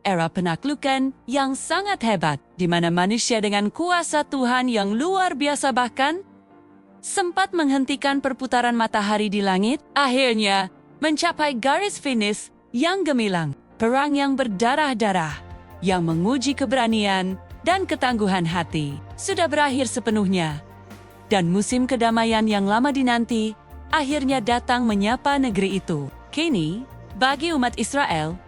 era penaklukan yang sangat hebat, di mana manusia dengan kuasa Tuhan yang luar biasa bahkan sempat menghentikan perputaran matahari di langit, akhirnya mencapai garis finish yang gemilang. Perang yang berdarah-darah, yang menguji keberanian dan ketangguhan hati, sudah berakhir sepenuhnya. Dan musim kedamaian yang lama dinanti, akhirnya datang menyapa negeri itu. Kini, bagi umat Israel,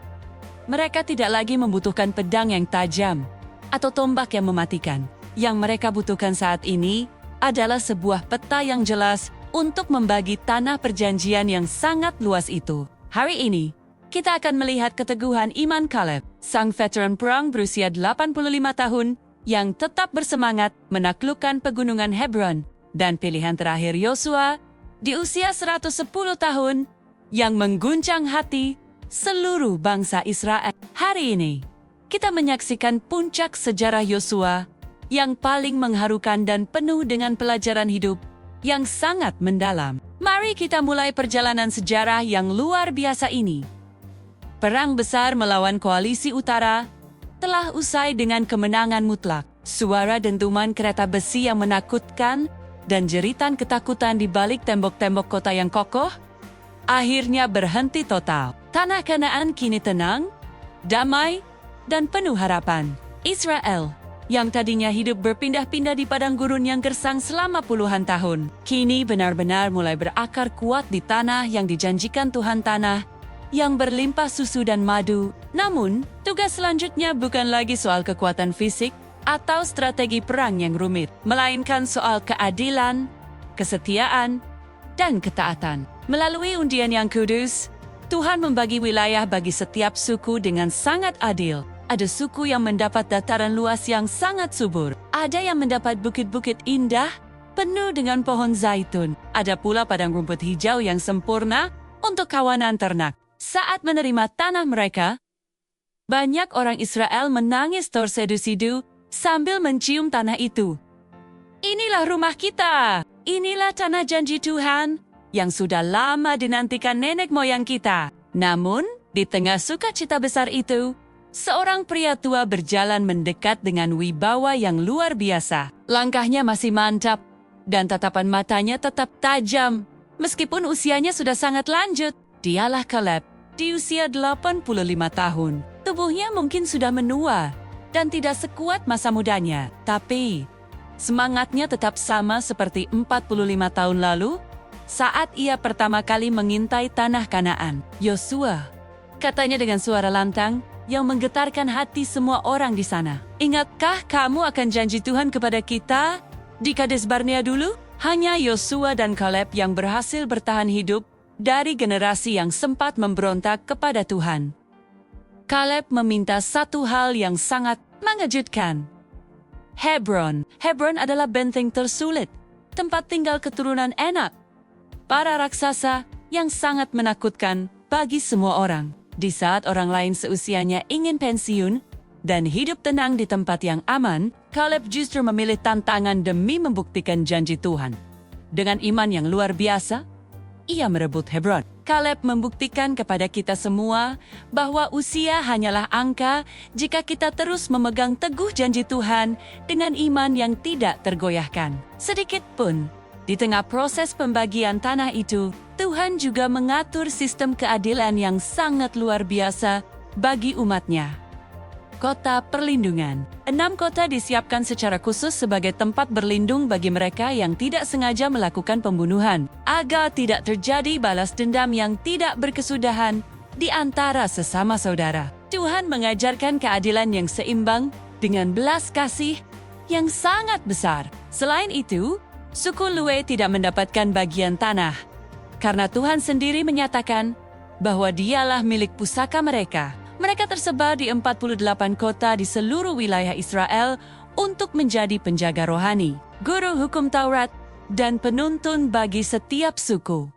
mereka tidak lagi membutuhkan pedang yang tajam atau tombak yang mematikan. Yang mereka butuhkan saat ini adalah sebuah peta yang jelas untuk membagi tanah perjanjian yang sangat luas itu. Hari ini, kita akan melihat keteguhan iman Caleb, sang veteran perang berusia 85 tahun yang tetap bersemangat menaklukkan pegunungan Hebron, dan pilihan terakhir Yosua di usia 110 tahun yang mengguncang hati seluruh bangsa Israel. Hari ini, kita menyaksikan puncak sejarah Yosua yang paling mengharukan dan penuh dengan pelajaran hidup yang sangat mendalam. Mari kita mulai perjalanan sejarah yang luar biasa ini. Perang besar melawan koalisi utara telah usai dengan kemenangan mutlak. Suara dentuman kereta besi yang menakutkan dan jeritan ketakutan di balik tembok-tembok kota yang kokoh akhirnya berhenti total. Tanah Kanaan kini tenang, damai, dan penuh harapan. Israel, yang tadinya hidup berpindah-pindah di padang gurun yang gersang selama puluhan tahun, kini benar-benar mulai berakar kuat di tanah yang dijanjikan Tuhan, tanah yang berlimpah susu dan madu. Namun, tugas selanjutnya bukan lagi soal kekuatan fisik atau strategi perang yang rumit, melainkan soal keadilan, kesetiaan, dan ketaatan. Melalui undian yang kudus, Tuhan membagi wilayah bagi setiap suku dengan sangat adil. Ada suku yang mendapat dataran luas yang sangat subur. Ada yang mendapat bukit-bukit indah, penuh dengan pohon zaitun. Ada pula padang rumput hijau yang sempurna untuk kawanan ternak. Saat menerima tanah mereka, banyak orang Israel menangis tersedu-sedu sambil mencium tanah itu. Inilah rumah kita. Inilah tanah janji Tuhan yang sudah lama dinantikan nenek moyang kita. Namun, di tengah sukacita besar itu, seorang pria tua berjalan mendekat dengan wibawa yang luar biasa. Langkahnya masih mantap, dan tatapan matanya tetap tajam. Meskipun usianya sudah sangat lanjut, dialah Caleb, di usia 85 tahun. Tubuhnya mungkin sudah menua, dan tidak sekuat masa mudanya. Tapi, semangatnya tetap sama seperti 45 tahun lalu, saat ia pertama kali mengintai tanah Kanaan. Yosua, katanya dengan suara lantang yang menggetarkan hati semua orang di sana. Ingatkah kamu akan janji Tuhan kepada kita di Kades Barnea dulu? Hanya Yosua dan Caleb yang berhasil bertahan hidup dari generasi yang sempat memberontak kepada Tuhan. Caleb meminta satu hal yang sangat mengejutkan. Hebron. Hebron adalah benteng tersulit, tempat tinggal keturunan Enak, para raksasa yang sangat menakutkan bagi semua orang. Di saat orang lain seusianya ingin pensiun dan hidup tenang di tempat yang aman, Caleb justru memilih tantangan demi membuktikan janji Tuhan. Dengan iman yang luar biasa, ia merebut Hebron. Caleb membuktikan kepada kita semua bahwa usia hanyalah angka jika kita terus memegang teguh janji Tuhan dengan iman yang tidak tergoyahkan. Sedikit pun, di tengah proses pembagian tanah itu, Tuhan juga mengatur sistem keadilan yang sangat luar biasa bagi umatnya. Kota perlindungan. 6 kota disiapkan secara khusus sebagai tempat berlindung bagi mereka yang tidak sengaja melakukan pembunuhan, agar tidak terjadi balas dendam yang tidak berkesudahan di antara sesama saudara. Tuhan mengajarkan keadilan yang seimbang dengan belas kasih yang sangat besar. Selain itu, suku Lue tidak mendapatkan bagian tanah, karena Tuhan sendiri menyatakan bahwa dialah milik pusaka mereka. Mereka tersebar di 48 kota di seluruh wilayah Israel untuk menjadi penjaga rohani, guru hukum Taurat, dan penuntun bagi setiap suku.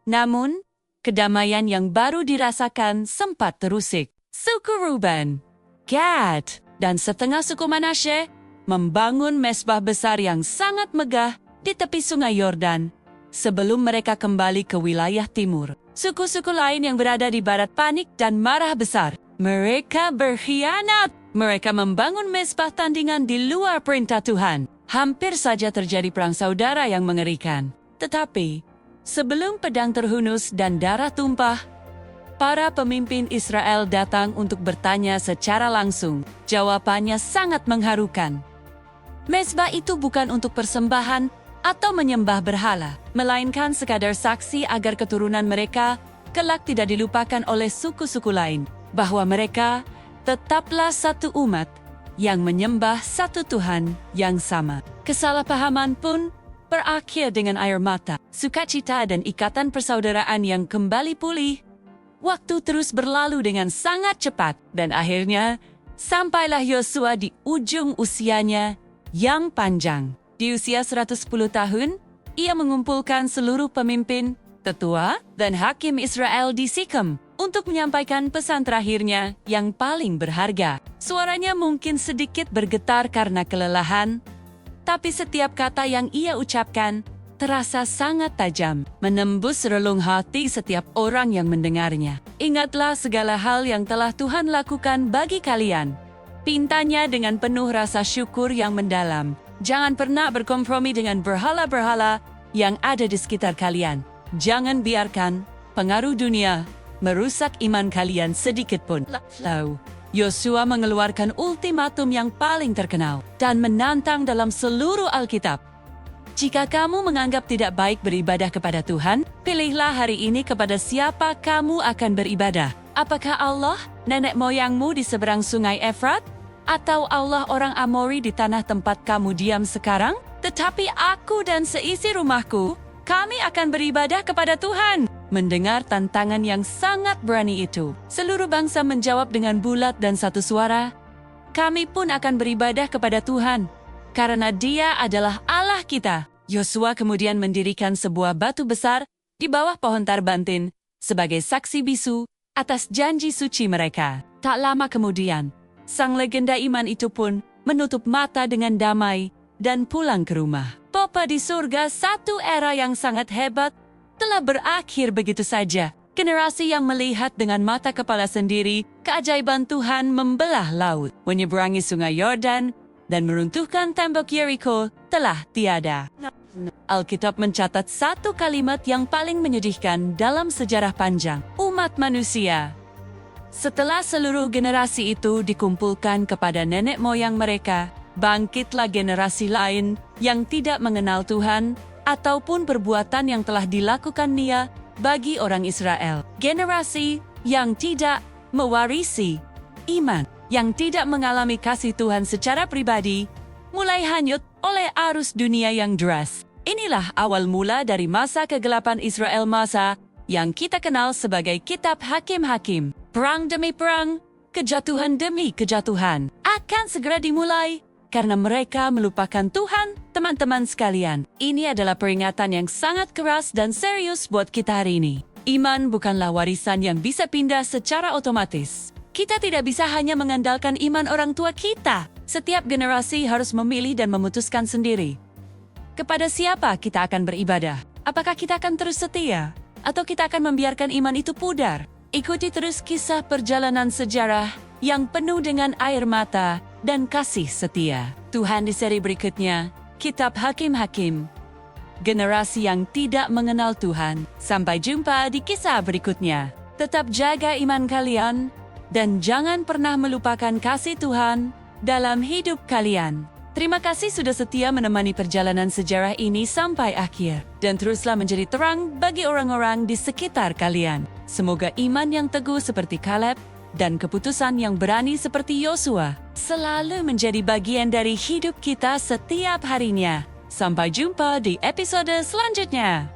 Namun, kedamaian yang baru dirasakan sempat terusik. Suku Ruben, Gad, dan setengah suku Manasye membangun mesbah besar yang sangat megah di tepi sungai Yordan sebelum mereka kembali ke wilayah timur. Suku-suku lain yang berada di barat panik dan marah besar. Mereka berkhianat. Mereka membangun mezbah tandingan di luar perintah Tuhan. Hampir saja terjadi perang saudara yang mengerikan. Tetapi, sebelum pedang terhunus dan darah tumpah, para pemimpin Israel datang untuk bertanya secara langsung. Jawabannya sangat mengharukan. Mezbah itu bukan untuk persembahan atau menyembah berhala, melainkan sekadar saksi agar keturunan mereka kelak tidak dilupakan oleh suku-suku lain, bahwa mereka tetaplah satu umat yang menyembah satu Tuhan yang sama. Kesalahpahaman pun berakhir dengan air mata, sukacita dan ikatan persaudaraan yang kembali pulih. Waktu terus berlalu dengan sangat cepat dan akhirnya sampailah Yosua di ujung usianya yang panjang. Di usia 110 tahun, ia mengumpulkan seluruh pemimpin, tetua, dan hakim Israel di Sikem untuk menyampaikan pesan terakhirnya yang paling berharga. Suaranya mungkin sedikit bergetar karena kelelahan, tapi setiap kata yang ia ucapkan terasa sangat tajam, menembus relung hati setiap orang yang mendengarnya. Ingatlah segala hal yang telah Tuhan lakukan bagi kalian. Pintanya dengan penuh rasa syukur yang mendalam. Jangan pernah berkompromi dengan berhala-berhala yang ada di sekitar kalian. Jangan biarkan pengaruh dunia merusak iman kalian sedikit pun. Lalu, Yosua mengeluarkan ultimatum yang paling terkenal dan menantang dalam seluruh Alkitab. Jika kamu menganggap tidak baik beribadah kepada Tuhan, pilihlah hari ini kepada siapa kamu akan beribadah. Apakah Allah, nenek moyangmu di seberang sungai Efrat? Atau Allah orang Amori di tanah tempat kamu diam sekarang? Tetapi aku dan seisi rumahku, kami akan beribadah kepada Tuhan. Mendengar tantangan yang sangat berani itu, seluruh bangsa menjawab dengan bulat dan satu suara, kami pun akan beribadah kepada Tuhan, karena Dia adalah Allah kita. Yosua kemudian mendirikan sebuah batu besar di bawah pohon tarbantin sebagai saksi bisu atas janji suci mereka. Tak lama kemudian, sang legenda iman itu pun menutup mata dengan damai dan pulang ke rumah. Bapa di surga, satu era yang sangat hebat telah berakhir begitu saja. Generasi yang melihat dengan mata kepala sendiri keajaiban Tuhan membelah laut, menyeberangi sungai Yordan, dan meruntuhkan tembok Yeriko telah tiada. Alkitab mencatat satu kalimat yang paling menyedihkan dalam sejarah panjang umat manusia. Setelah seluruh generasi itu dikumpulkan kepada nenek moyang mereka, bangkitlah generasi lain yang tidak mengenal Tuhan ataupun perbuatan yang telah dilakukan Nia bagi orang Israel. Generasi yang tidak mewarisi iman, yang tidak mengalami kasih Tuhan secara pribadi, mulai hanyut oleh arus dunia yang deras. Inilah awal mula dari masa kegelapan Israel, masa yang kita kenal sebagai Kitab Hakim-Hakim. Perang demi perang, kejatuhan demi kejatuhan akan segera dimulai karena mereka melupakan Tuhan. Teman-teman sekalian, ini adalah peringatan yang sangat keras dan serius buat kita hari ini. Iman bukanlah warisan yang bisa pindah secara otomatis. Kita tidak bisa hanya mengandalkan iman orang tua kita. Setiap generasi harus memilih dan memutuskan sendiri. Kepada siapa kita akan beribadah? Apakah kita akan terus setia? Atau kita akan membiarkan iman itu pudar? Ikuti terus kisah perjalanan sejarah yang penuh dengan air mata dan kasih setia Tuhan di seri berikutnya, Kitab Hakim-Hakim. Generasi yang tidak mengenal Tuhan. Sampai jumpa di kisah berikutnya. Tetap jaga iman kalian dan jangan pernah melupakan kasih Tuhan dalam hidup kalian. Terima kasih sudah setia menemani perjalanan sejarah ini sampai akhir. Dan teruslah menjadi terang bagi orang-orang di sekitar kalian. Semoga iman yang teguh seperti Kaleb dan keputusan yang berani seperti Yosua selalu menjadi bagian dari hidup kita setiap harinya. Sampai jumpa di episode selanjutnya.